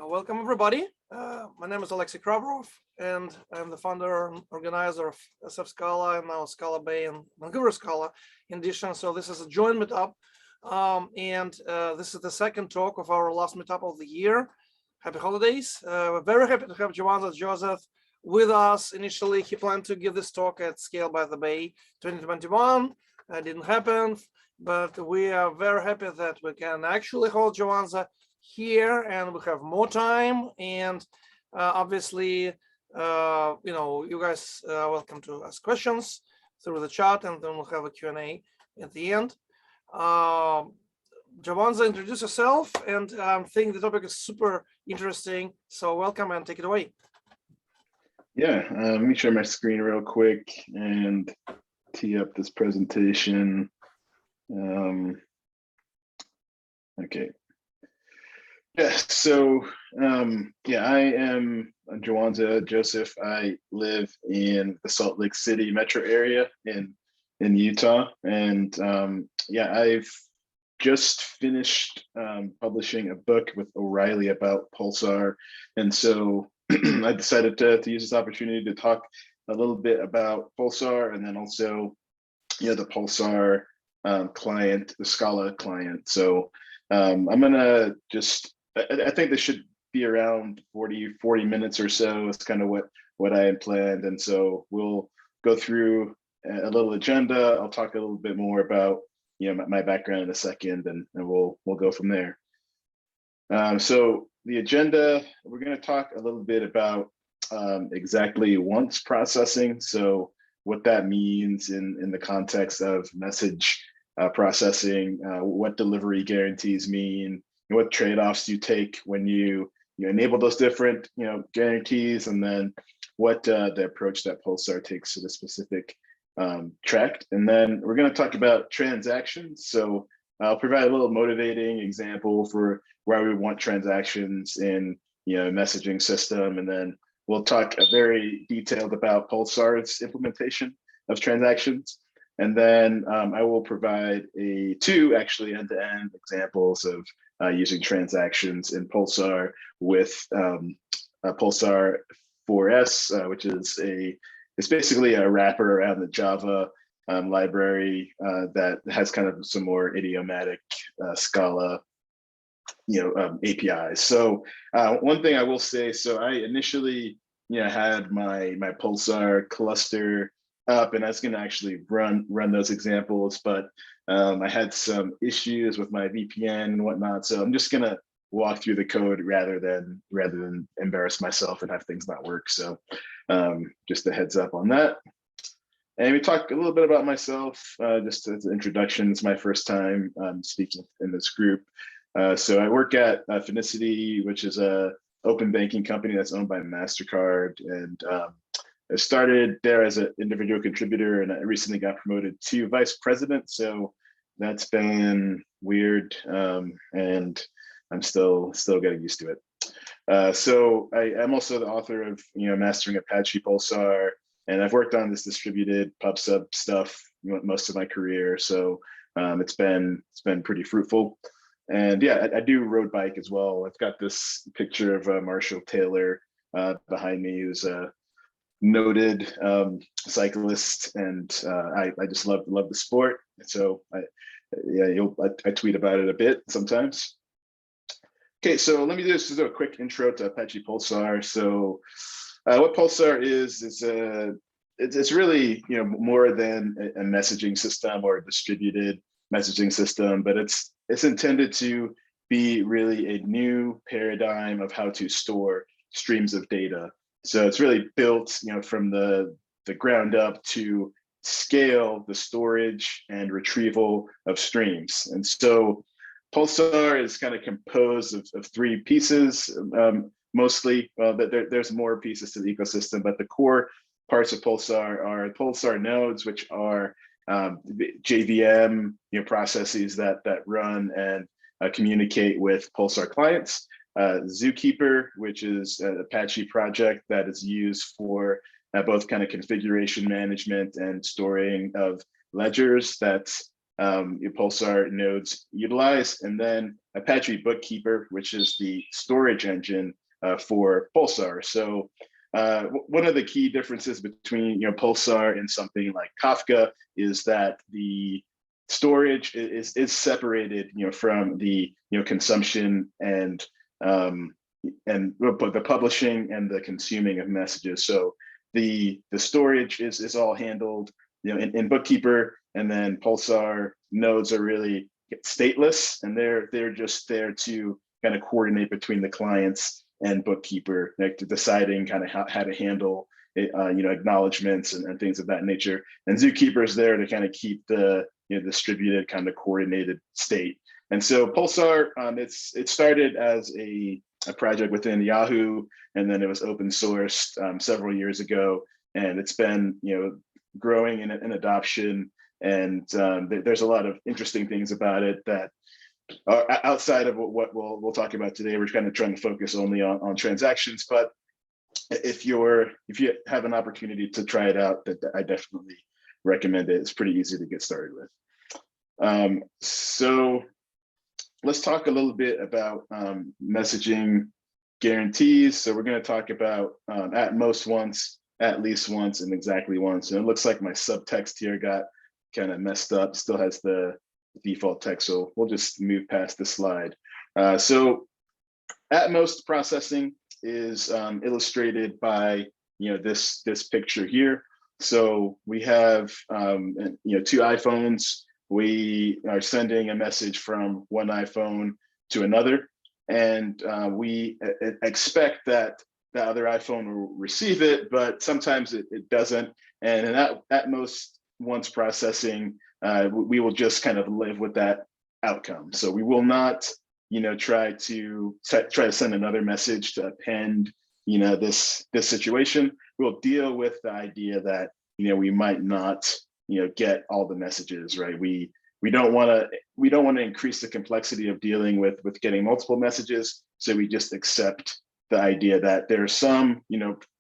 Welcome, everybody. My name is Alexei Kravrov, and I'm the founder and organizer of SF Scala and now Scala Bay and Vancouver Scala in addition. So this is a joint meetup, and this is the second talk of our last meetup of the year. Happy holidays. We're very happy to have Jowanza Joseph with us. Initially, he planned to give this talk at Scale by the Bay 2021. That didn't happen, but we are very happy that we can actually hold Jowanza here and we have more time, and obviously you guys are welcome to ask questions through the chat, and then we'll have a Q&A at the end. Jowanza, introduce yourself, and I think the topic is super interesting, so welcome and take it away. Yeah, let me share my screen real quick and tee up this presentation. Okay. Yeah, so I am Jowanza Joseph. I live in the Salt Lake City metro area in Utah, and I've just finished publishing a book with O'Reilly about Pulsar, and so I decided to use this opportunity to talk a little bit about Pulsar, and then also the Pulsar client, the Scala client. So I'm gonna just, I think this should be around 40 minutes or so. It's kind of what I had planned. And so we'll go through a little agenda. I'll talk a little bit more about my background in a second, and we'll go from there. So the agenda, we're going to talk a little bit about exactly once processing. So what that means in the context of message processing, what delivery guarantees mean, what trade-offs you take when you enable those different guarantees, and then what the approach that Pulsar takes to the specific track. And then we're going to talk about transactions. So I'll provide a little motivating example for why we want transactions in a messaging system, and then we'll talk very detailed about Pulsar's implementation of transactions. And then I will provide two actually end-to-end examples of using transactions in Pulsar with Pulsar 4S, which is it's basically a wrapper around the Java library that has kind of some more idiomatic Scala APIs. So one thing I will say, so I initially had my Pulsar cluster up, and I was going to actually run those examples, but I had some issues with my VPN and whatnot. So I'm just going to walk through the code rather than embarrass myself and have things not work. So just a heads up on that. And we talk a little bit about myself, just as an introduction. It's my first time speaking in this group. So I work at Finicity, which is a open banking company that's owned by Mastercard, and I started there as an individual contributor, and I recently got promoted to vice president. So that's been weird, and I'm still getting used to it. So I am also the author of Mastering Apache Pulsar, and I've worked on this distributed pub/sub stuff most of my career. So it's been pretty fruitful. And yeah, I do road bike as well. I've got this picture of Marshall Taylor behind me, who's a noted cyclist, and I just love the sport. So I tweet about it a bit sometimes. Okay, so let me just do a quick intro to Apache Pulsar. So what Pulsar is it's really more than a messaging system or a distributed messaging system, but it's intended to be really a new paradigm of how to store streams of data. So it's really built from the ground up to scale the storage and retrieval of streams. And so Pulsar is kind of composed of three pieces, mostly. But there's more pieces to the ecosystem, but the core parts of Pulsar are Pulsar nodes, which are JVM processes that run and communicate with Pulsar clients. Zookeeper, which is an Apache project that is used for both kind of configuration management and storing of ledgers that's your Pulsar nodes utilize, and then Apache Bookkeeper, which is the storage engine for Pulsar. So one of the key differences between Pulsar and something like Kafka is that the storage is separated from the consumption and the publishing and the consuming of messages. So the storage is all handled in Bookkeeper, and then Pulsar nodes are really stateless, and they're just there to kind of coordinate between the clients and Bookkeeper, like deciding kind of how to handle it, acknowledgements and things of that nature. And Zookeeper is there to kind of keep the distributed kind of coordinated state. And so Pulsar, it started as a project within Yahoo, and then it was open sourced several years ago, and it's been growing in adoption. And there's a lot of interesting things about it that are outside of what we'll talk about today. We're kind of trying to focus only on transactions, but if you have an opportunity to try it out, that I definitely recommend it. It's pretty easy to get started with. So let's talk a little bit about messaging guarantees. So we're going to talk about at most once, at least once, and exactly once. And it looks like my subtext here got kind of messed up, still has the default text. So we'll just move past the slide. So at most processing is illustrated by this picture here. So we have two iPhones. We are sending a message from one iPhone to another, and we expect that the other iPhone will receive it, but sometimes it doesn't. And at most once processing, we will just kind of live with that outcome. So we will not try to send another message to append this situation. We'll deal with the idea that we might not get all the messages, right? We don't want to increase the complexity of dealing with getting multiple messages, so we just accept the idea that there's some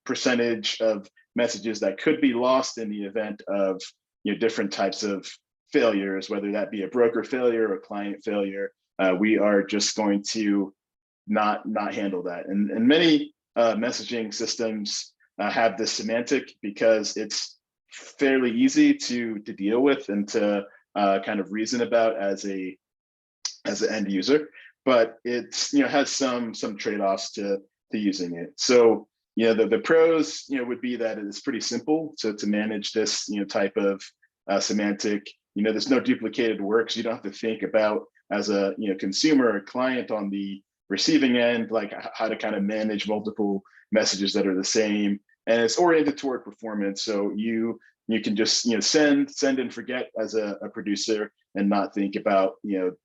percentage of messages that could be lost in the event of different types of failures, whether that be a broker failure or client failure. We are just going to not handle that. And many messaging systems have this semantic because it's fairly easy to deal with and to kind of reason about as an end user, but it's has some trade-offs to using it. So the pros would be that it's pretty simple to manage this type of semantic. There's no duplicated work, so you don't have to think about, as a consumer or client on the receiving end, like how to kind of manage multiple messages that are the same. And it's oriented toward performance, so you can just send and forget as a producer, and not think about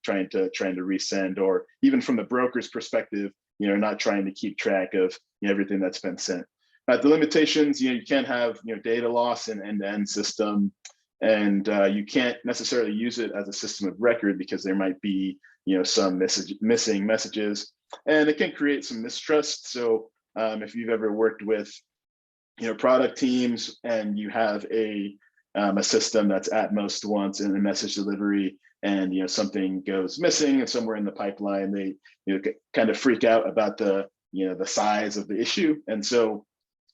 trying to resend, or even from the broker's perspective, not trying to keep track of everything that's been sent. The limitations, you can't have data loss in end-to-end system, and you can't necessarily use it as a system of record because there might be some missing messages, and it can create some mistrust. So if you've ever worked with product teams and you have a system that's at most once in a message delivery, and something goes missing and somewhere in the pipeline, they kind of freak out about the the size of the issue. And so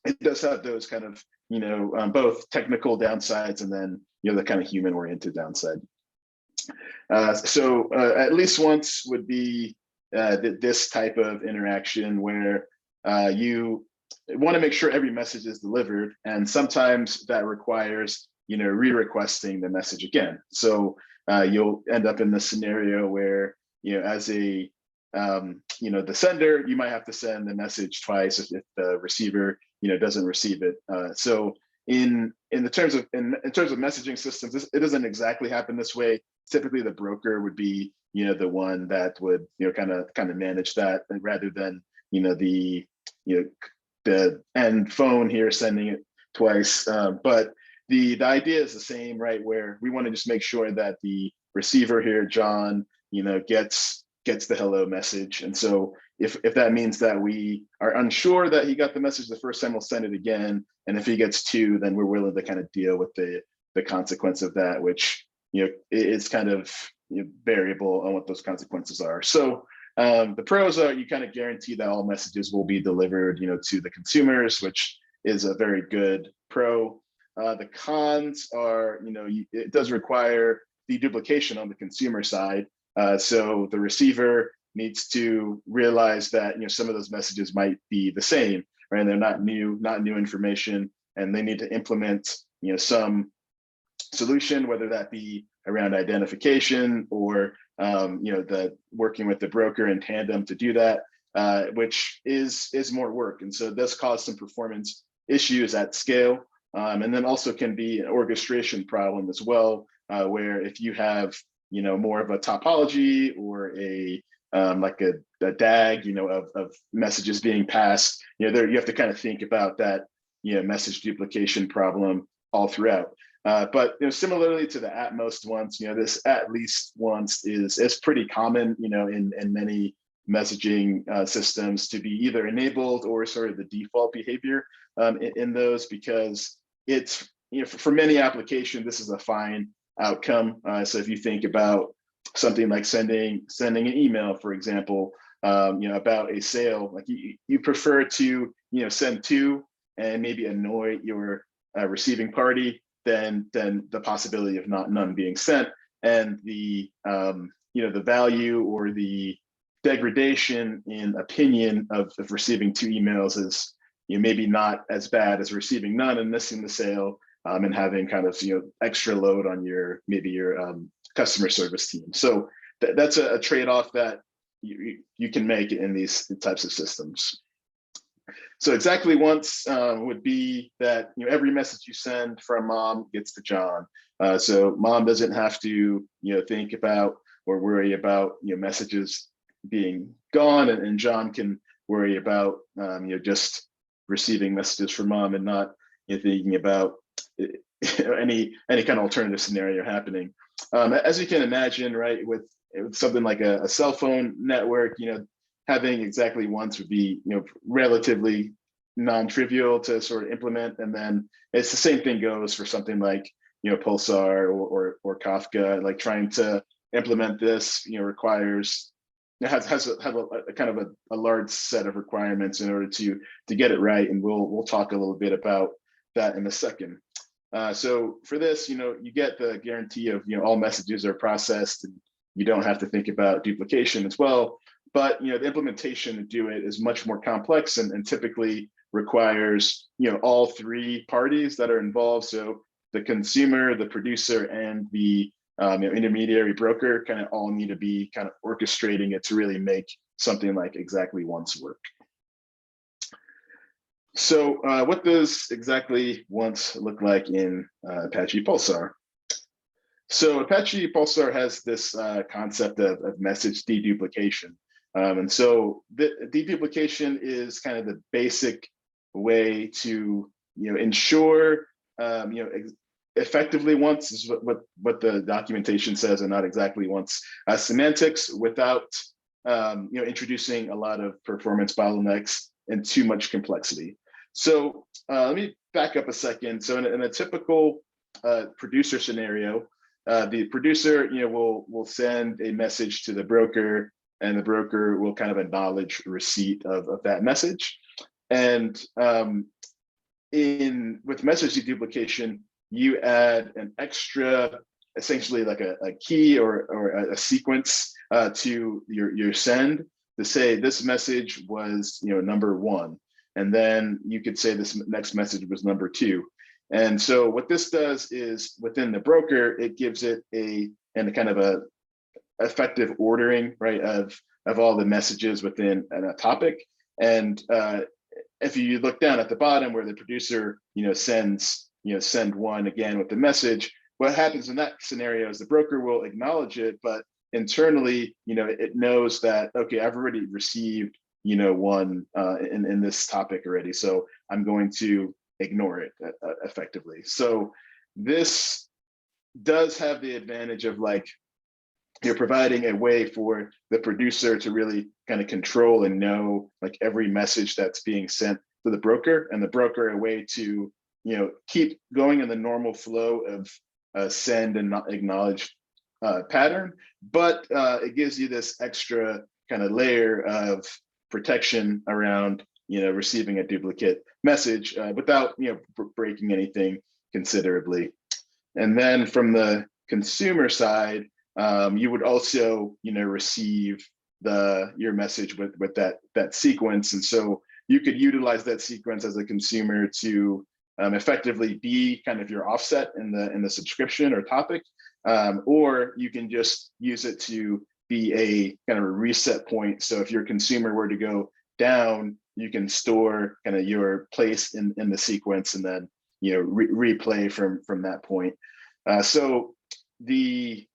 it does have those kind of both technical downsides and then the kind of human oriented downside. So at least once would be this type of interaction where you want to make sure every message is delivered, and sometimes that requires re-requesting the message again. So you'll end up in the scenario where as a the sender, you might have to send the message twice if the receiver doesn't receive it. So in terms of messaging systems, it doesn't exactly happen this way. Typically, the broker would be the one that would kind of manage that, rather than the end phone here sending it twice. But the idea is the same, right? Where we want to just make sure that the receiver here, John, gets the hello message. And so if that means that we are unsure that he got the message the first time, we'll send it again. And if he gets two, then we're willing to kind of deal with the consequence of that, which it's kind of variable on what those consequences are. So the pros are you kind of guarantee that all messages will be delivered, to the consumers, which is a very good pro. The cons are, it does require deduplication on the consumer side. So the receiver needs to realize that some of those messages might be the same, right? And they're not new information, and they need to implement some solution, whether that be around identification or the working with the broker in tandem to do that, which is more work, and so it does cause some performance issues at scale, and then also can be an orchestration problem as well, where if you have more of a topology or a like a DAG of messages being passed, there you have to kind of think about that message duplication problem all throughout. But similarly to the at most once, this at least once is pretty common, in many messaging systems to be either enabled or sort of the default behavior in those, because it's for many applications this is a fine outcome. So if you think about something like sending an email, for example, about a sale, like you prefer to send two and maybe annoy your receiving party than the possibility of none being sent, and the the value or the degradation in opinion of receiving two emails is maybe not as bad as receiving none and missing the sale, and having kind of extra load on your customer service team. So that's a trade-off that you can make in these types of systems. So exactly once would be that every message you send from mom gets to John. So mom doesn't have to think about or worry about messages being gone, and John can worry about just receiving messages from mom and not thinking about any kind of alternative scenario happening. As you can imagine, right, with something like a cell phone network, having exactly once would be relatively non-trivial to sort of implement. And then it's the same thing goes for something like Pulsar or Kafka. Like trying to implement this requires has a kind of a large set of requirements in order to get it right, and we'll talk a little bit about that in a second. So for this, you get the guarantee of all messages are processed, and you don't have to think about duplication as well. But the implementation to do it is much more complex, and typically requires all three parties that are involved. So the consumer, the producer, and the intermediary broker kind of all need to be kind of orchestrating it to really make something like exactly once work. So what does exactly once look like in Apache Pulsar? So Apache Pulsar has this concept of message deduplication. And so the deduplication is kind of the basic way to ensure effectively once is what the documentation says, and not exactly once semantics, without introducing a lot of performance bottlenecks and too much complexity. So let me back up a second. So in a typical producer scenario, the producer will send a message to the broker, and the broker will kind of acknowledge receipt of that message. And with message deduplication, you add an extra, essentially like a key or a sequence to your send to say this message was number 1, and then you could say this next message was number 2. And so what this does is within the broker, it gives it a kind of a effective ordering, right, of all the messages within a topic. And if you look down at the bottom where the producer sends send 1 again with the message, what happens in that scenario is the broker will acknowledge it, but internally it knows that, okay, I've already received 1 in this topic already, so I'm going to ignore it effectively. So this does have the advantage of like you're providing a way for the producer to really kind of control and know like every message that's being sent to the broker, and the broker a way to keep going in the normal flow send and not acknowledge pattern, but it gives you this extra kind of layer of protection around receiving a duplicate message without breaking anything considerably. And then from the consumer side, you would also receive your message with that sequence, and so you could utilize that sequence as a consumer to effectively be kind of your offset in the subscription or topic, or you can just use it to be a kind of a reset point. So if your consumer were to go down, you can store kind of your place in the sequence and then replay from that point. So the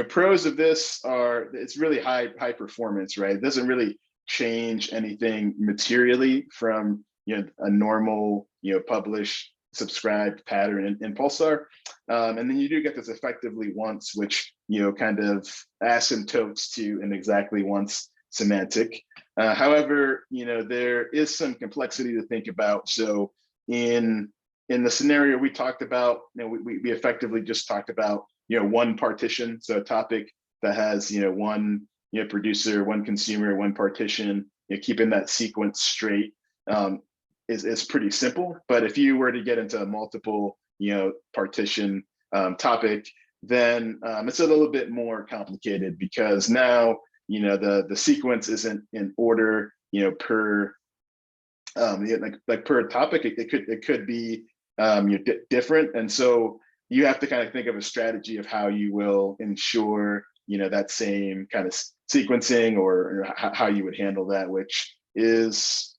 pros of this are it's really high performance, right? It doesn't really change anything materially from a normal publish subscribe pattern in Pulsar, and then you do get this effectively once, which kind of asymptotes to an exactly once semantic. However, there is some complexity to think about. So in the scenario we talked about, we effectively just talked about one partition, so a topic that has one producer, one consumer, one partition, keeping that sequence straight is pretty simple. But if you were to get into a multiple partition topic, then it's a little bit more complicated, because now the sequence isn't in order per like per topic. It could be different, and so you have to kind of think of a strategy of how you will ensure that same kind of sequencing, or how you would handle that, which is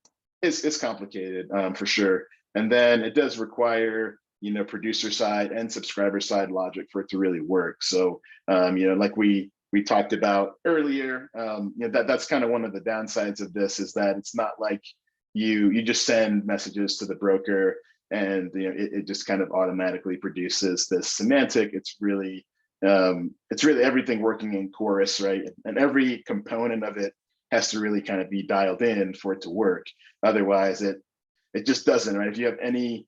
complicated for sure. And then it does require producer side and subscriber side logic for it to really work. So like we talked about earlier, that's kind of one of the downsides of this, is that it's not like you just send messages to the broker and it just kind of automatically produces this semantic. It's really everything working in chorus, right? And every component of it has to really kind of be dialed in for it to work. Otherwise, it just doesn't, right? If you have any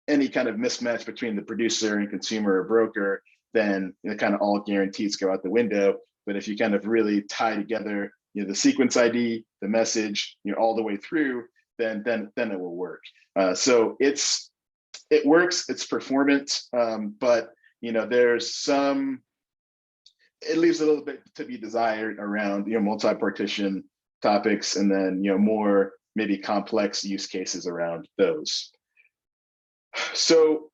kind of mismatch between the producer and consumer or broker, then kind of all guarantees go out the window. But if you kind of really tie together the sequence ID, the message, all the way through, then it will work. So it works, it's performant, but there's some, it leaves a little bit to be desired around multi-partition topics, and then more maybe complex use cases around those. So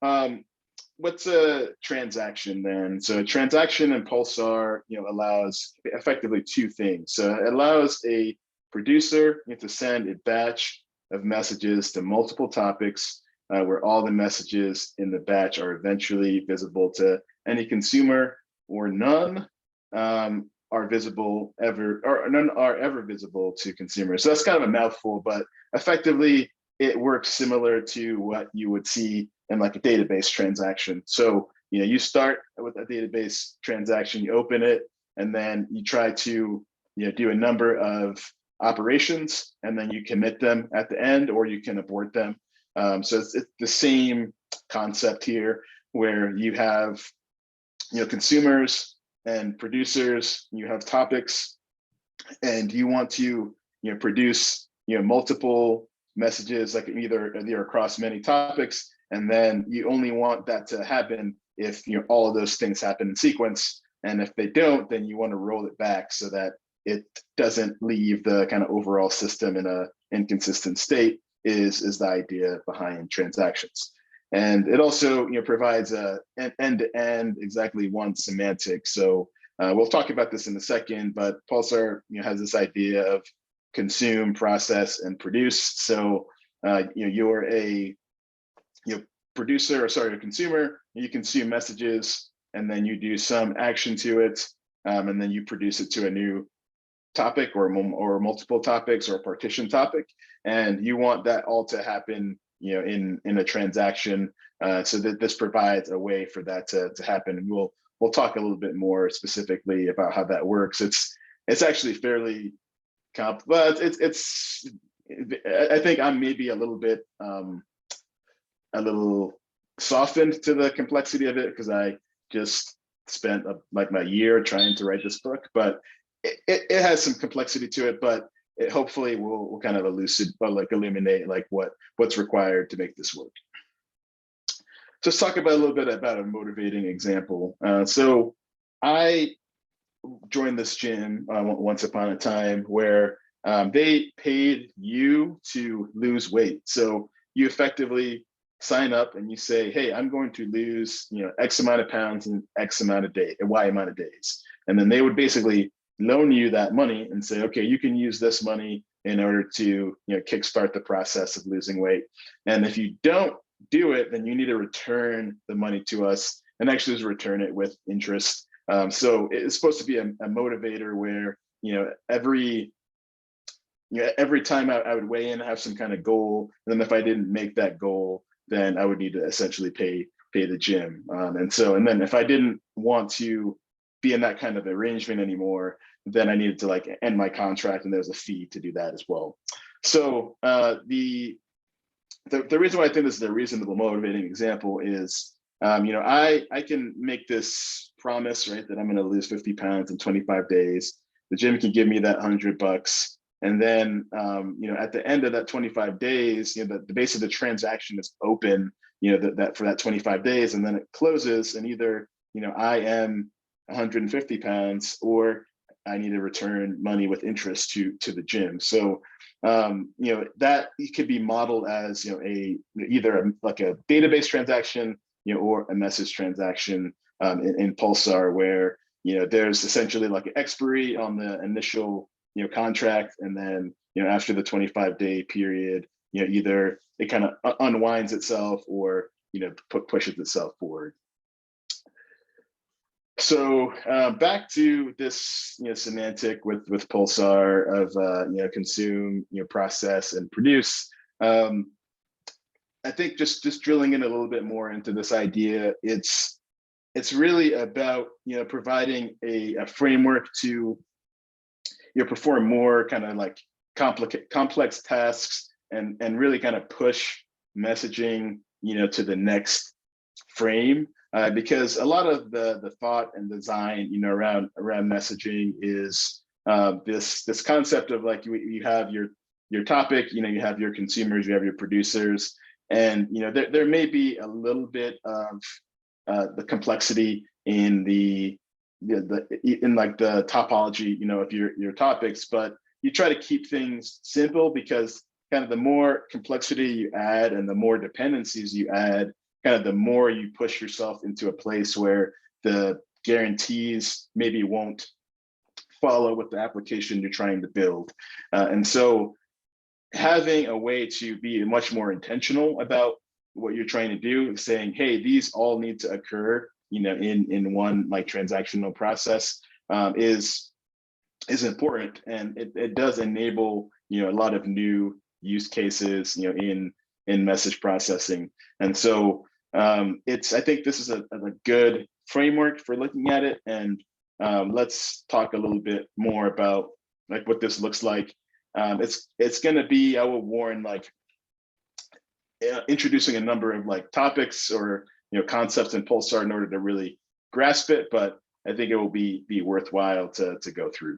what's a transaction then? So a transaction in Pulsar allows effectively two things. So it allows a producer to send a batch of messages to multiple topics, where all the messages in the batch are eventually visible to any consumer, or none are visible ever, or none are ever visible to consumers. So that's kind of a mouthful, but effectively it works similar to what you would see in like a database transaction. So you start with a database transaction, you open it, and then you try to do a number of operations, and then you commit them at the end, or you can abort them. So it's the same concept here, where you have consumers and producers, you have topics, and you want to produce multiple messages, like either across many topics, and then you only want that to happen if all of those things happen in sequence. And if they don't, then you want to roll it back so that it doesn't leave the kind of overall system in a inconsistent state, is the idea behind transactions. And it also provides an end-to-end exactly one semantic. So we'll talk about this in a second, but Pulsar has this idea of consume, process, and produce. So you're a producer, or sorry, a consumer, you consume messages, and then you do some action to it, and then you produce it to a new topic, or multiple topics, or a partition topic, and you want that all to happen in a transaction, so that this provides a way for that to happen. And we'll talk a little bit more specifically about how that works. It's actually fairly but I think I'm maybe a little softened to the complexity of it because I just spent like my year trying to write this book, but it has some complexity to it, but it hopefully will kind of illuminate like what's required to make this work. Just talk about a little bit about a motivating example. So I joined this gym once upon a time where they paid you to lose weight. So you effectively sign up and you say, hey, I'm going to lose, X amount of pounds in X amount of days, Y amount of days. And then they would basically loan you that money and say, okay, you can use this money in order to, kickstart the process of losing weight. And if you don't do it, then you need to return the money to us and actually just return it with interest. So it's supposed to be a motivator where, every time I would weigh in, have some kind of goal. And then if I didn't make that goal, then I would need to essentially pay the gym. And then if I didn't want to be in that kind of arrangement anymore, then I needed to like end my contract, and there's a fee to do that as well. So the reason why I think this is a reasonable motivating example is, I can make this promise, right, that I'm going to lose 50 pounds in 25 days. The gym can give me that $100. And then, at the end of that 25 days, the base of the transaction is open, that for that 25 days, and then it closes, and either, I am 150 pounds or I need to return money with interest to the gym. So, that could be modeled as, either like a database transaction, or a message transaction in Pulsar, where, there's essentially like an expiry on the initial, contract. And then, after the 25-day period, either it kind of unwinds itself or, pushes itself forward. So back to this, semantic with Pulsar of, consume, process, and produce. I think just drilling in a little bit more into this idea, it's really about, providing a framework to, perform more kind of like complex tasks and really kind of push messaging, to the next frame. Because a lot of the thought and design, around messaging is this concept of like you have your topic, you have your consumers, you have your producers, and there may be a little bit of the complexity in in like the topology, of your topics, but you try to keep things simple because kind of the more complexity you add and the more dependencies you add, kind of the more you push yourself into a place where the guarantees maybe won't follow with the application you're trying to build. And so having a way to be much more intentional about what you're trying to do, saying, hey, these all need to occur, in one like transactional process is important. And it does enable, a lot of new use cases, in message processing. And so I think this is a good framework for looking at it. And let's talk a little bit more about like what this looks like. It's going to be, I will warn, like introducing a number of like topics or concepts in Pulsar in order to really grasp it, but I think it will be worthwhile to go through.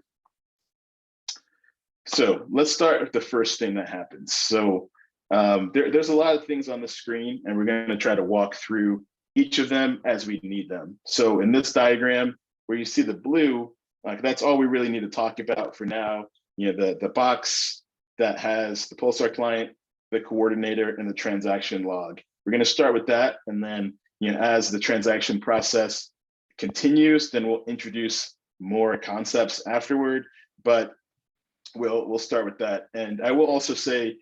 So let's start with the first thing that happens. So there's a lot of things on the screen, and we're going to try to walk through each of them as we need them. So in this diagram, where you see the blue, like that's all we really need to talk about for now. The box that has the Pulsar client, the coordinator, and the transaction log. We're going to start with that, and then as the transaction process continues, then we'll introduce more concepts afterward. But we'll start with that. And I will also say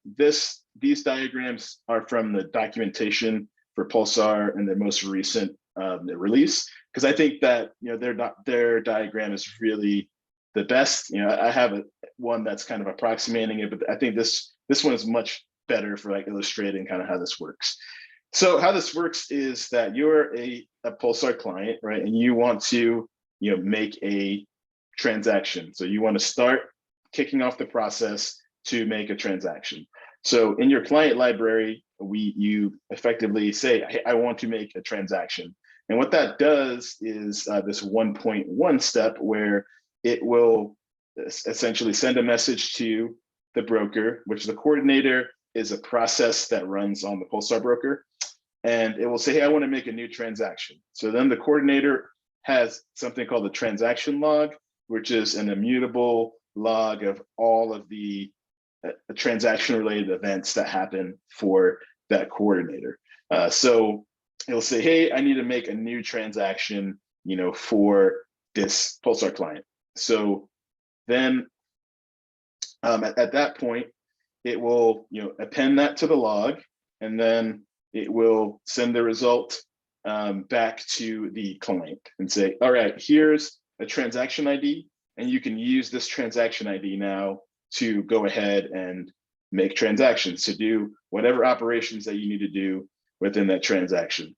these diagrams are from the documentation for Pulsar and their most recent release, because I think that their diagram is really the best. I have one that's kind of approximating it, but I think this one is much better for like illustrating kind of how this works. So how this works is that you're a Pulsar client, right? And you want to make a transaction. So you want to start kicking off the process to make a transaction. So in your client library, you effectively say, hey, I want to make a transaction. And what that does is this 1.1 step where it will essentially send a message to the broker, which the coordinator is a process that runs on the Pulsar broker. And it will say, hey, I want to make a new transaction. So then the coordinator has something called the transaction log, which is an immutable log of all of the transaction related events that happen for that coordinator. So it'll say, hey, I need to make a new transaction, for this Pulsar client. So then at that point, it will append that to the log, and then it will send the result back to the client and say, all right, here's a transaction ID, and you can use this transaction ID now to go ahead and make transactions, to do whatever operations that you need to do within that transaction.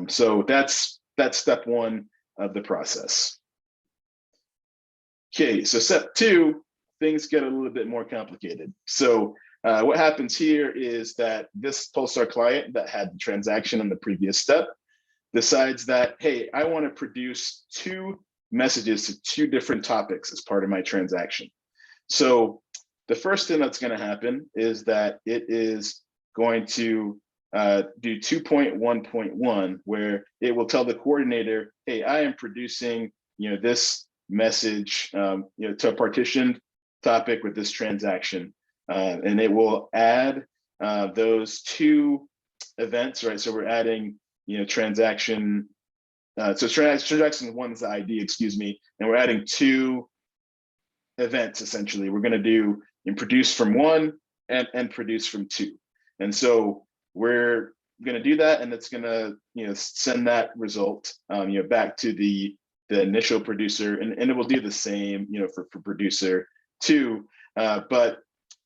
So that's step one of the process. Okay, so step two, things get a little bit more complicated. So what happens here is that this Pulsar client that had the transaction in the previous step decides that, hey, I want to produce two messages to two different topics as part of my transaction. So the first thing that's going to happen is that it is going to do 2.1.1, where it will tell the coordinator, hey, I am producing this message to a partitioned topic with this transaction. And it will add those two events, right? So we're adding, transaction. So transaction one is the ID, excuse me, and we're adding two events essentially. We're going to do produce from one and produce from two, and so we're going to do that, and it's going to send that result back to the initial producer, and it will do the same for producer two, but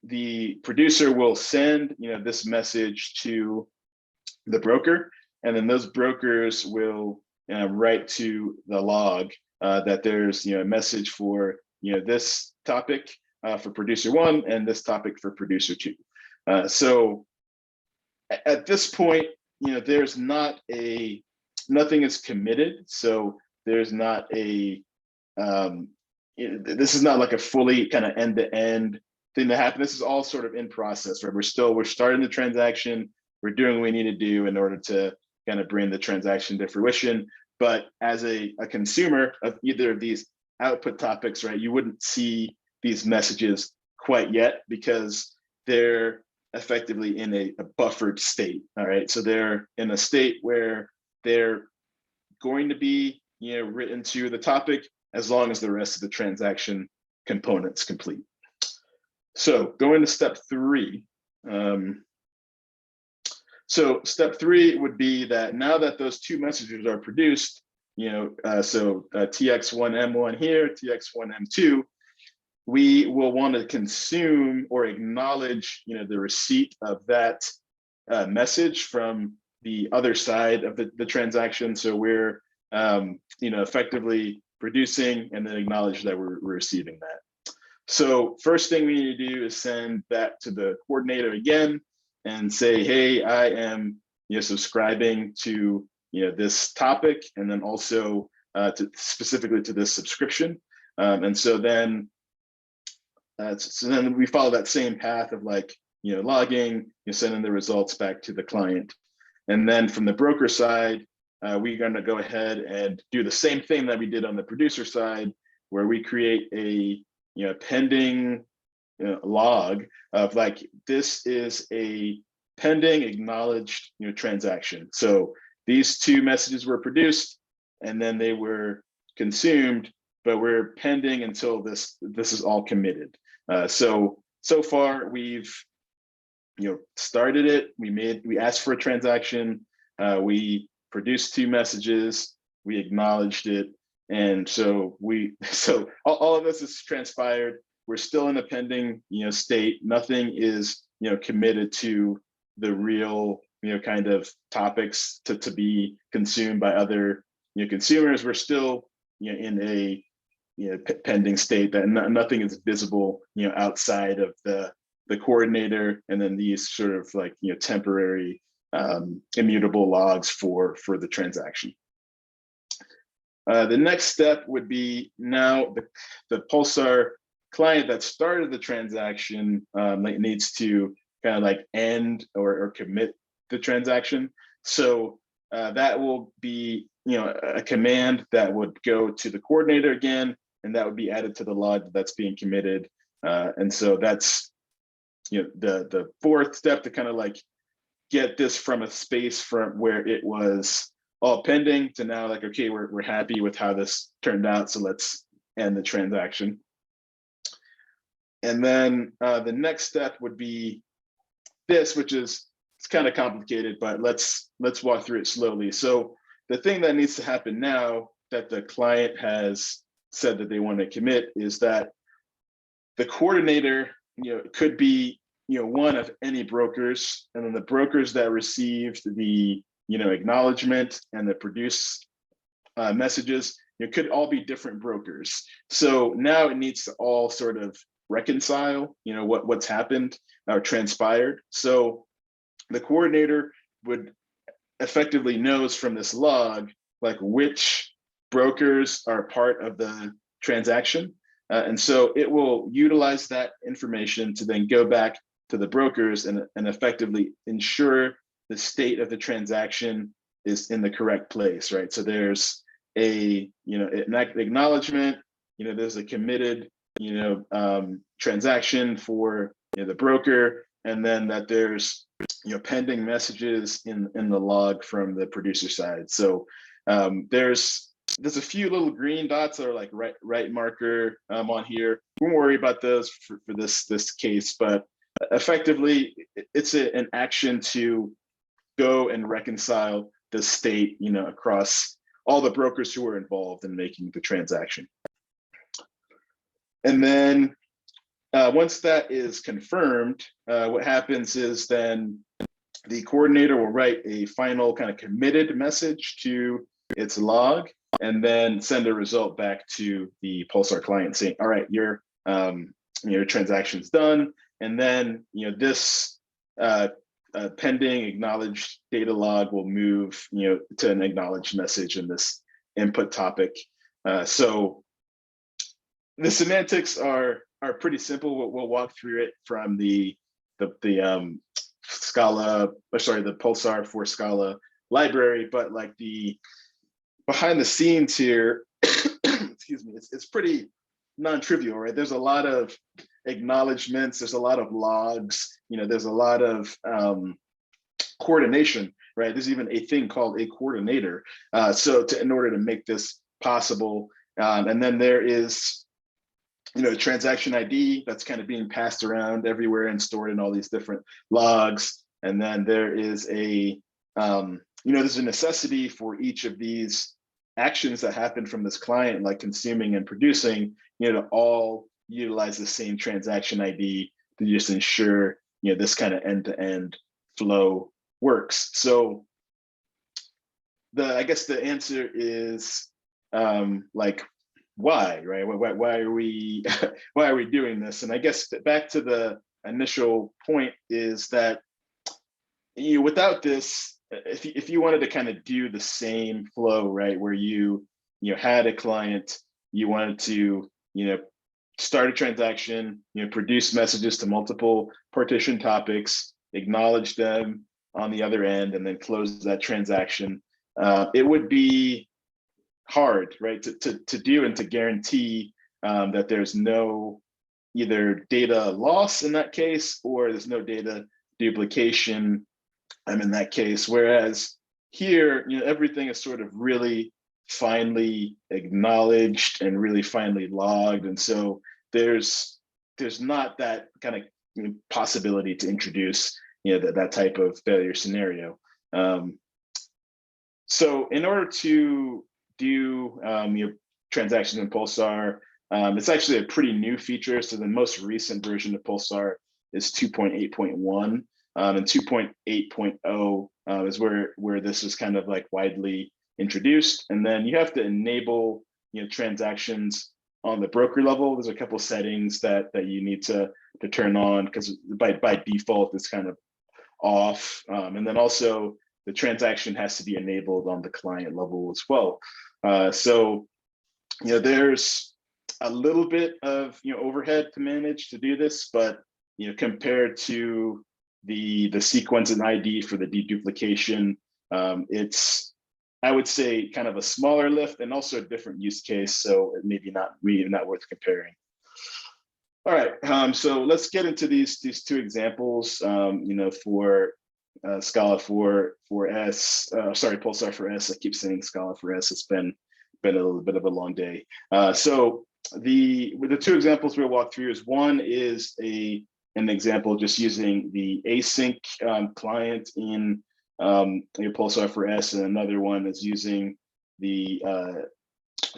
the producer will send this message to the broker, and then those brokers will write to the log that there's a message for this topic for producer one and this topic for producer two. So at this point, there's not nothing is committed. So there's not a this is not like a fully kind of end-to-end thing that happened. This is all sort of in process, right? We're starting the transaction. We're doing what we need to do in order to kind of bring the transaction to fruition. But as a consumer of either of these output topics, right, you wouldn't see these messages quite yet because they're effectively in a buffered state. All right, so they're in a state where they're going to be written to the topic as long as the rest of the transaction components complete. So going to step three. So step three would be that now that those two messages are produced, TX1M1 here, TX1M2, we will want to consume or acknowledge the receipt of that message from the other side of the transaction. So we're effectively producing and then acknowledge that we're receiving that. So first thing we need to do is send that to the coordinator again and say, hey, I am subscribing to this topic, and then also specifically to this subscription. And so then we follow that same path of logging, sending the results back to the client. And then from the broker side, we're going to go ahead and do the same thing that we did on the producer side, where we create a pending log of this is a pending acknowledged transaction. So these two messages were produced and then they were consumed, but we're pending until this is all committed. So far we've started it. We asked for a transaction. We produced two messages. We acknowledged it. And so all of this is transpired. We're still in a pending state. Nothing is committed to the real kind of topics to be consumed by other consumers. We're still in a pending state that nothing is visible outside of the the coordinator, and then these sort of like, temporary immutable logs for the transaction. The next step would be now the Pulsar client that started the transaction needs to kind of like end or commit the transaction. So that will be a command that would go to the coordinator again, and that would be added to the log that's being committed. And so that's the fourth step to kind of like get this from a space from where it was all pending to now like, okay, we're happy with how this turned out, so let's end the transaction. And then the next step would be this, which is, it's kind of complicated, but let's walk through it slowly. So the thing that needs to happen now that the client has said that they want to commit is that the coordinator could be one of any brokers, and then the brokers that received the acknowledgement and the produce messages could all be different brokers. So now it needs to all sort of reconcile what's happened or transpired. So the coordinator would effectively knows from this log like which brokers are part of the transaction, and so it will utilize that information to then go back to the brokers and effectively ensure the state of the transaction is in the correct place, right? So there's an acknowledgement, there's a committed transaction for the broker, and then that there's pending messages in the log from the producer side. So there's a few little green dots that are like right marker on here. We won't worry about those for this case, but effectively it's an action to go and reconcile the state across all the brokers who were involved in making the transaction. And then once that is confirmed, what happens is then the coordinator will write a final kind of committed message to its log, and then send a result back to the Pulsar client saying, all right, your transaction's done. And then this pending acknowledged data log will move to an acknowledged message in this input topic. So the semantics are pretty simple. We'll walk through it from the Scala, the Pulsar for Scala library, but like the behind the scenes here, excuse me, it's pretty non-trivial, right? There's a lot of acknowledgements, there's a lot of logs, there's a lot of coordination, right? There's even a thing called a coordinator. In order to make this possible, and then there is transaction ID that's kind of being passed around everywhere and stored in all these different logs. And then there is there's a necessity for each of these actions that happen from this client, like consuming and producing, to all utilize the same transaction ID to just ensure, this kind of end-to-end flow works. So I guess the answer is why, right? Why are we why are we doing this? And I guess back to the initial point is that without this, if you wanted to kind of do the same flow, right, where you had a client, you wanted to start a transaction, produce messages to multiple partition topics, acknowledge them on the other end, and then close that transaction, it would be hard, right, to do and to guarantee that there's no either data loss in that case, or there's no data duplication in that case. Whereas here, everything is sort of really finely acknowledged and really finely logged, and so there's not that kind of possibility to introduce that type of failure scenario. So in order to do transactions in Pulsar, it's actually a pretty new feature. So the most recent version of Pulsar is 2.8.1, and 2.8.0 is where this is kind of like widely introduced. And then you have to enable transactions on the broker level. There's a couple settings that you need to to turn on, because by default it's kind of off. And then also the transaction has to be enabled on the client level as well. So there's a little bit of overhead to manage to do this, but compared to the sequence and ID for the deduplication, it's, I would say, kind of a smaller lift and also a different use case. So it maybe not worth comparing. All right, so let's get into these two examples. For Scala for S, sorry, Pulsar for S. I keep saying Scala for S. It's been a little bit of a long day. So with the two examples we'll walk through is, one is an example just using the async client in your Pulsar for S, and another one is using the I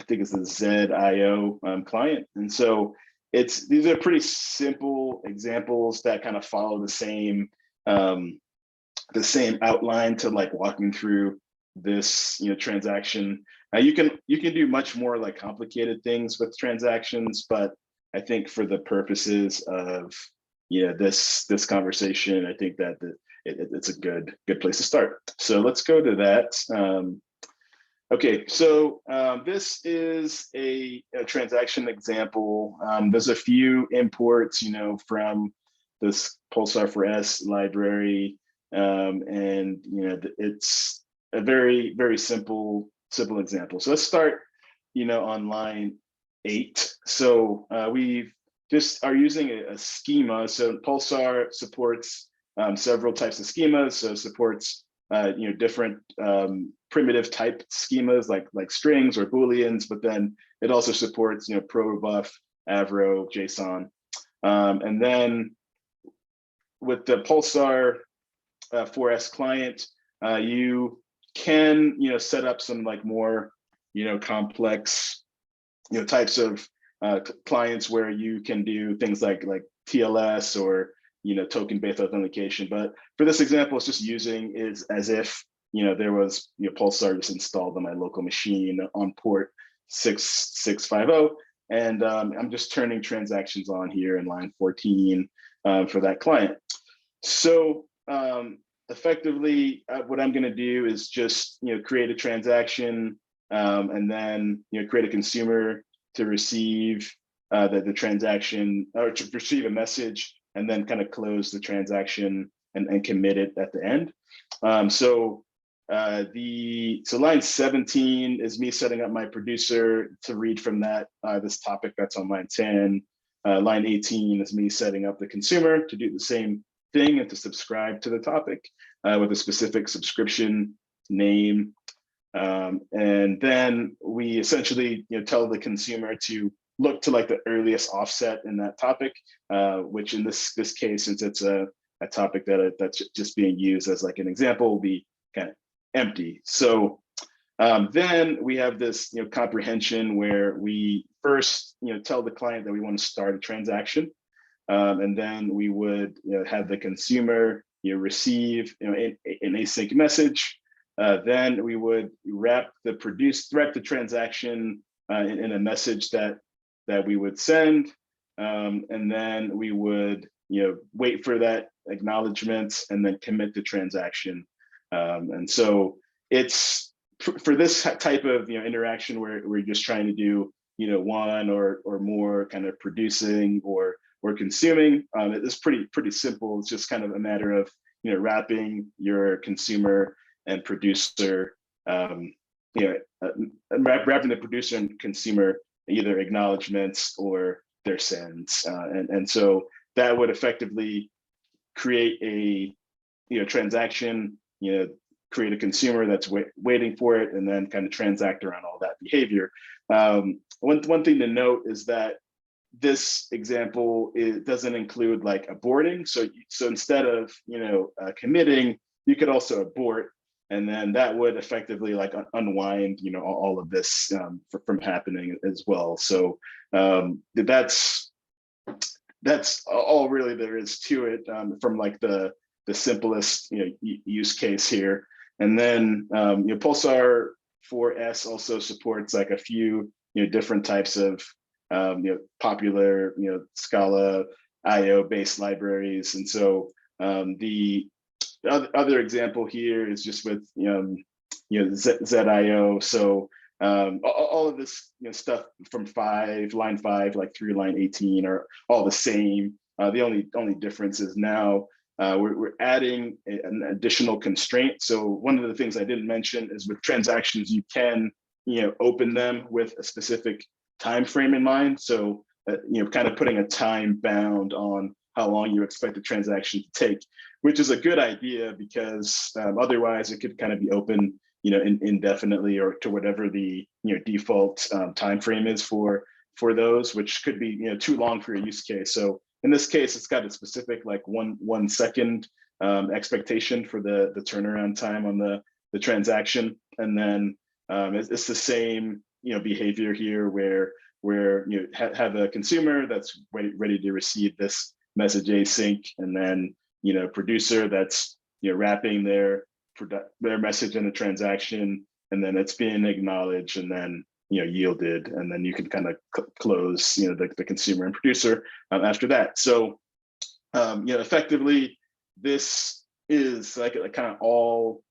think it's the ZIO client. And so these are pretty simple examples that kind of follow the same outline to like walking through this transaction. You can do much more like complicated things with transactions, but I think for the purposes of this conversation, I think that it's a good place to start. So let's go to that. Okay, so this is a transaction example. There's a few imports, from this Pulsar for S library, and it's a very, very simple example. So let's start, on line 8. So we just are using a schema. So Pulsar supports several types of schemas. So it supports different primitive type schemas like strings or booleans, but then it also supports protobuf, avro, JSON, and then with the Pulsar 4S client, you can set up some like more complex types of clients where you can do things like TLS or token-based authentication. But for this example, it's just using is as if there was Pulsar just installed on my local machine on port 6650, and I'm just turning transactions on here in line 14 for that client. So effectively, what I'm going to do is just create a transaction, and then create a consumer to receive the transaction, or to receive a message, and then kind of close the transaction and commit it at the end. So line 17 is me setting up my producer to read from that this topic that's on line 10. Line 18 is me setting up the consumer to do the same thing and to subscribe to the topic with a specific subscription name. And then we essentially tell the consumer to look to like the earliest offset in that topic, which in this case, since it's a topic that's just being used as like an example, will be kind of empty. So then we have this comprehension where we first tell the client that we want to start a transaction, and then we would have the consumer receive an async message. Then we would wrap the transaction in a message that we would send, and then we would wait for that acknowledgement and then commit the transaction. And so it's for this type of interaction where we're just trying to do one or more kind of producing or consuming. It's pretty simple. It's just kind of a matter of wrapping your consumer and producer, wrapping the producer and consumer either acknowledgements or their sends, and so that would effectively create a transaction, create a consumer that's waiting for it, and then kind of transact around all that behavior. One thing to note is that this example doesn't include like aborting. So instead of committing, you could also abort, and then that would effectively like unwind all of this from happening as well. So that's all really there is to it, from like the simplest use case here. And then Pulsar 4S also supports like a few different types of popular Scala IO-based libraries. And so the other example here is just with ZIO. So all of this stuff from line 5 like through line 18 are all the same. The only difference is now we're adding an additional constraint. So one of the things I didn't mention is with transactions, you can open them with a specific time frame in mind. So kind of putting a time bound on how long you expect the transaction to take, which is a good idea because otherwise it could kind of be open indefinitely or to whatever the default time frame is for those, which could be too long for your use case. So in this case, it's got a specific like 1 second expectation for the turnaround time on the transaction, and then it's the same behavior here where you have a consumer that's ready to receive this message async, and then producer that's wrapping their message in a transaction, and then it's being acknowledged and then yielded, and then you can kind of close the consumer and producer after that. So effectively this is like kind of all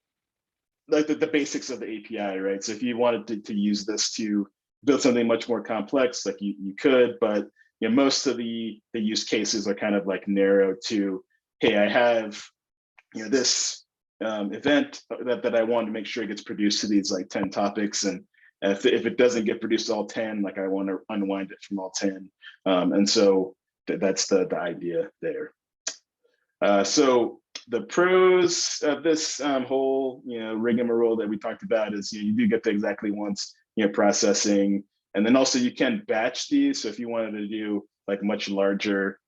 like the basics of the API, right? So if you wanted to use this to build something much more complex, like you could, but most of the use cases are kind of like narrow to, hey, I have this event that I want to make sure it gets produced to these like 10 topics, and if it doesn't get produced all 10, like I want to unwind it from all 10, and so that's the idea there. So the pros of this whole rigmarole that we talked about is you do get the exactly once processing, and then also you can batch these. So if you wanted to do like much larger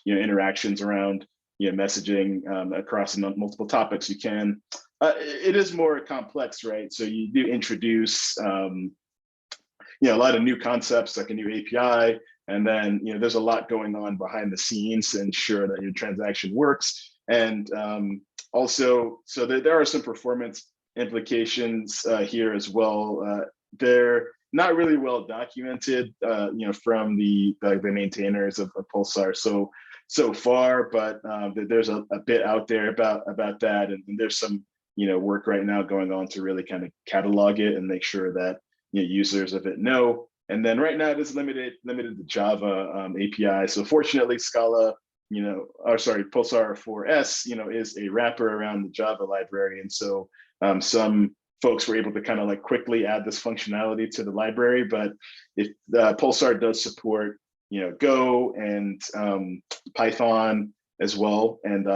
interactions around messaging across multiple topics, you can. It is more complex, right? So you do introduce a lot of new concepts, like a new API, and then there's a lot going on behind the scenes to ensure that your transaction works. And also, so there are some performance implications here as well. They're not really well documented, from the maintainers of Pulsar so far, but there's a bit out there about that, and there's some work right now going on to really kind of catalog it and make sure that users of it know. And then right now it is limited to Java API. So fortunately, Scala, Pulsar 4S, is a wrapper around the Java library, and so some folks were able to kind of like quickly add this functionality to the library. But if Pulsar does support Go and Python as well, and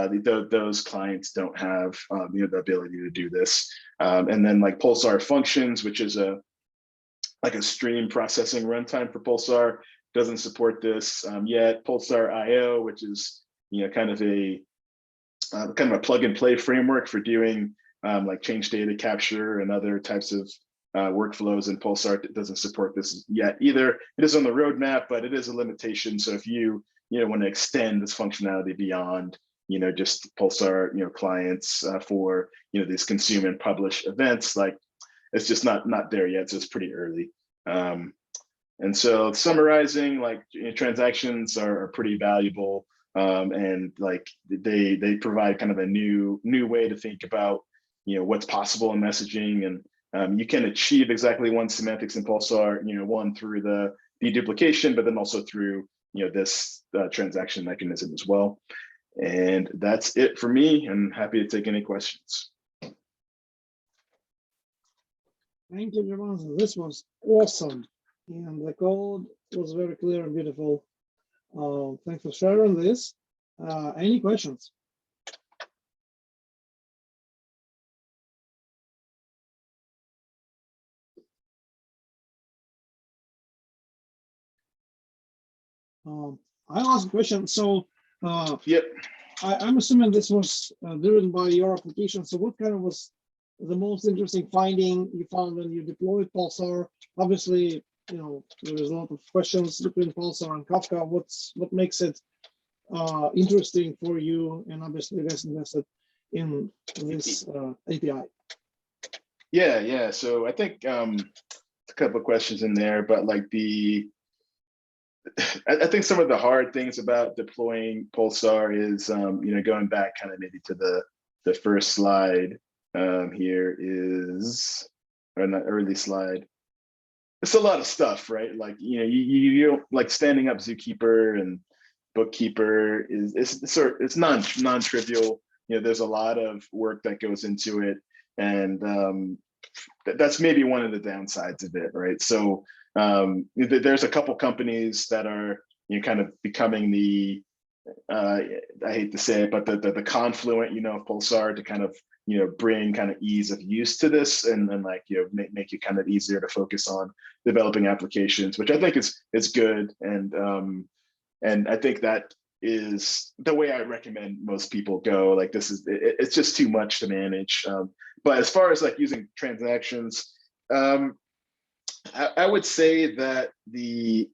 those clients don't have the ability to do this. And then like Pulsar Functions, which is a stream processing runtime for Pulsar, doesn't support this yet. Pulsar IO, which is kind of a plug and play framework for doing like change data capture and other types of workflows in Pulsar, doesn't support this yet either. It is on the roadmap, but it is a limitation. So if you want to extend this functionality beyond just Pulsar clients for these consume and publish events, like it's just not there yet. So it's pretty early. And so summarizing, like transactions are pretty valuable, and like they provide kind of a new way to think about what's possible in messaging. And you can achieve exactly one semantics in Pulsar, one through the deduplication, but then also through this transaction mechanism as well. And that's it for me. I'm happy to take any questions. Thank you, Jowanza. This was awesome, and the code was very clear and beautiful. Thanks for sharing this. Any questions? I'll ask a question. So, yep. I'm assuming this was driven by your application. So what kind of was the most interesting finding you found when you deployed Pulsar? Obviously, there is a lot of questions between Pulsar and Kafka. What makes it interesting for you? And obviously, you guys invested in this API. Yeah. So I think a couple of questions in there, but like I think some of the hard things about deploying Pulsar is, going back kind of maybe to the first slide here is, or not early slide. It's a lot of stuff, right? Like, you don't like standing up Zookeeper and Bookkeeper it's non-trivial. There's a lot of work that goes into it, and that's maybe one of the downsides of it, right? So there's a couple companies that are kind of becoming the I hate to say it, but the confluent of Pulsar to kind of bring kind of ease of use to this, and like make it kind of easier to focus on developing applications, which I think is good, and I think that is the way I recommend most people go. Like it's just too much to manage. But as far as like using transactions, I would say that the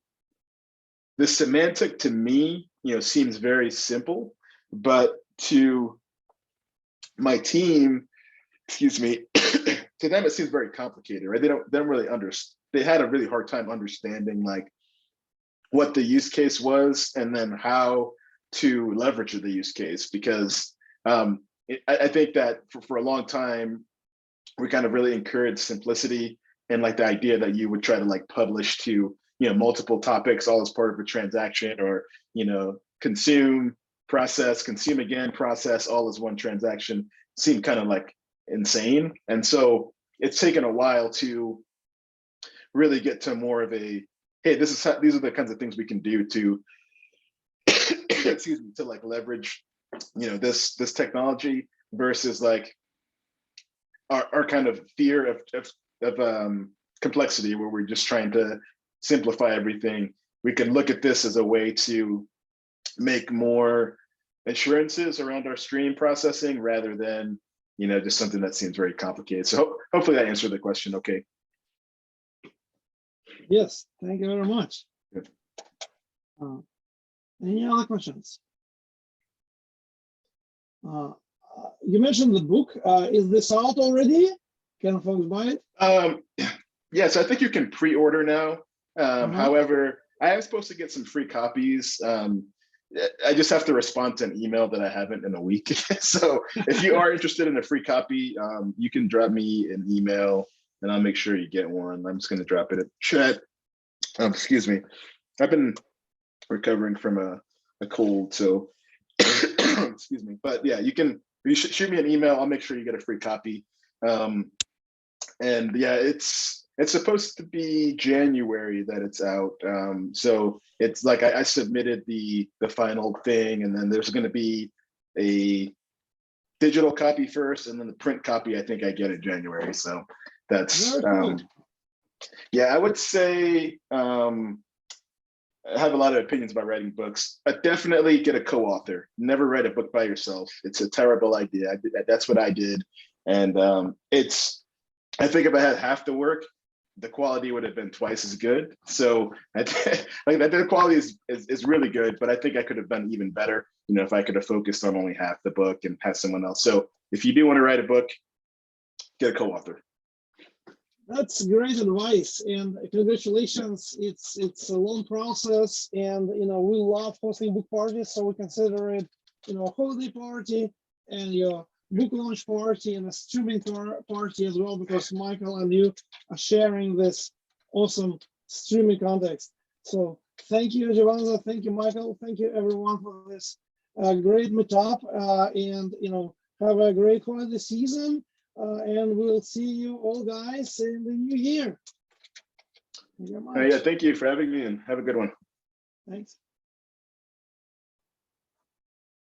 semantic to me, seems very simple, but to my team, excuse me, to them it seems very complicated, right? They don't really understand. They had a really hard time understanding like what the use case was and then how to leverage the use case, because I think that for a long time we kind of really encouraged simplicity, and like the idea that you would try to like publish to multiple topics all as part of a transaction, or consume, process, consume again, process all as one transaction seemed kind of like insane. And so it's taken a while to really get to more of a, hey, these are the kinds of things we can do to excuse me, to like leverage this technology, versus like our kind of fear of complexity, where we're just trying to simplify everything. We can look at this as a way to make more assurances around our stream processing, rather than just something that seems very complicated. So hopefully that answered the question okay. Yes, thank you very much. Good. Any other questions? You mentioned the book. Is this out already? Can folks buy it? Yes, I think you can pre-order now. However, I am supposed to get some free copies. I just have to respond to an email that I haven't in a week. So if you are interested in a free copy, you can drop me an email and I'll make sure you get one. I'm just going to drop it in chat. Excuse me. I've been recovering from a cold, so excuse me. But yeah, you should shoot me an email. I'll make sure you get a free copy. And yeah, it's supposed to be January that it's out. So it's like I submitted the final thing, and then there's going to be a digital copy first, and then the print copy I think I get in January. So that's Very cool. yeah, I would say I have a lot of opinions about writing books. Definitely get a co-author. Never write a book by yourself. It's a terrible idea. That's what I did, and I think if I had half the work, the quality would have been twice as good. So like the quality is really good, but I think I could have done even better, if I could have focused on only half the book and had someone else. So if you do want to write a book, get a co-author. That's great advice, and congratulations. It's a long process, and we love hosting book parties, so we consider it a holiday party and your book launch party and a streaming party as well, because Michael and you are sharing this awesome streaming context. So thank you, Jowanza. Thank you, Michael. Thank you, everyone, for this great meetup, and have a great holiday season. And we'll see you all, guys, in the new year. Thank you very much. Yeah, thank you for having me, and have a good one. Thanks.